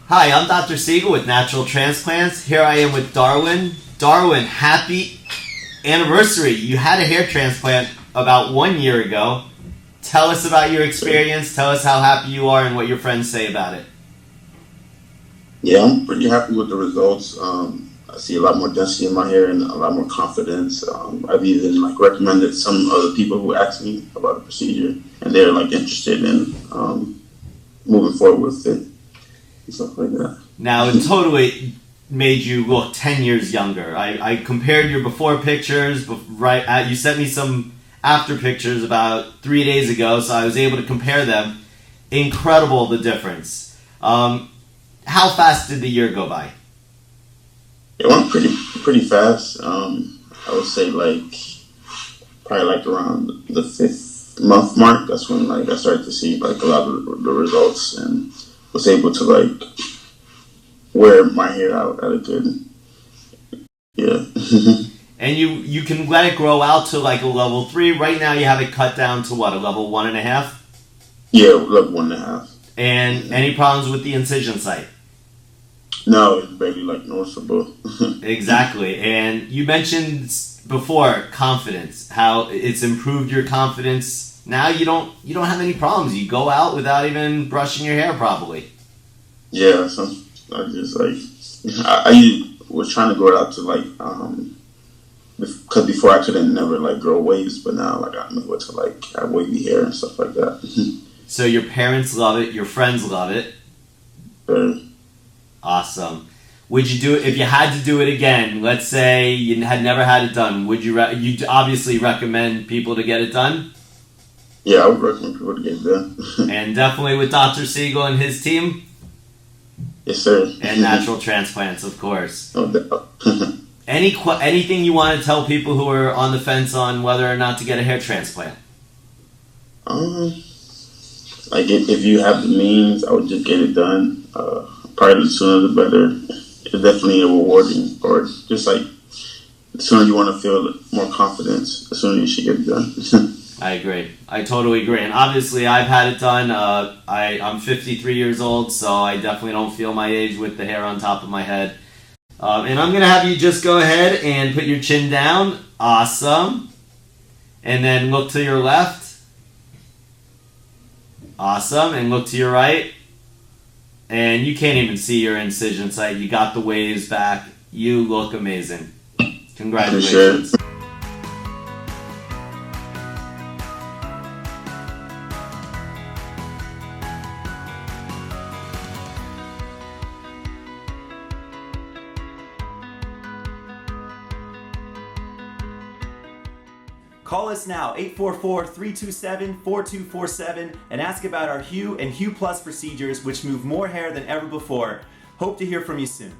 Hi, I'm Dr. Siegel with Natural Transplants. Here I am with Darwin. Darwin, happy anniversary. You had a hair transplant about 1 year ago. Tell us about your experience. Tell us how happy you are and what your friends say about it. Yeah, I'm pretty happy with the results. I see a lot more density in my hair and a lot more confidence. I've even recommended some other people who asked me about the procedure, and they're interested in moving forward with it and stuff like that. Now, it totally made you look 10 years younger. I compared your before pictures, you sent me some after pictures about 3 days ago, so I was able to compare them. Incredible, the difference. How fast did the year go by? It went pretty fast. I would say probably around the 5th month mark. That's when I started to see a lot of the results and was able to wear my hair out at a good, yeah. And you can let it grow out to a level 3. Right now you have it cut down to what, a level 1.5? Yeah, level 1.5. And any problems with the incision site? No, it's barely noticeable. Exactly. And you mentioned before confidence, how it's improved your confidence. Now you don't have any problems. You go out without even brushing your hair probably. Yeah, so I just I was trying to grow it out to because before I couldn't never grow waves, but now I'm able to have wavy hair and stuff like that. So your parents love it, your friends love it. Sure. Awesome. Would you do it if you had to do it again? Let's say you had never had it done. Would you? You obviously recommend people to get it done. Yeah, I would recommend people to get it done. And definitely with Dr. Siegel and his team. Yes, sir. And Natural Transplants, of course. No doubt. Anything you want to tell people who are on the fence on whether or not to get a hair transplant? If you have the means, I would just get it done. Probably the sooner the better. It's definitely a rewarding, or just the sooner you want to feel more confidence, the sooner you should get it done. I agree. I totally agree. And obviously, I've had it done. I'm 53 years old, so I definitely don't feel my age with the hair on top of my head. And I'm going to have you just go ahead and put your chin down. Awesome. And then look to your left. Awesome. And look to your right. And you can't even see your incision site. You got the waves back. You look amazing. Congratulations. Sure. Call us now, 844-327-4247, and ask about our Hue and Hue Plus procedures, which move more hair than ever before. Hope to hear from you soon.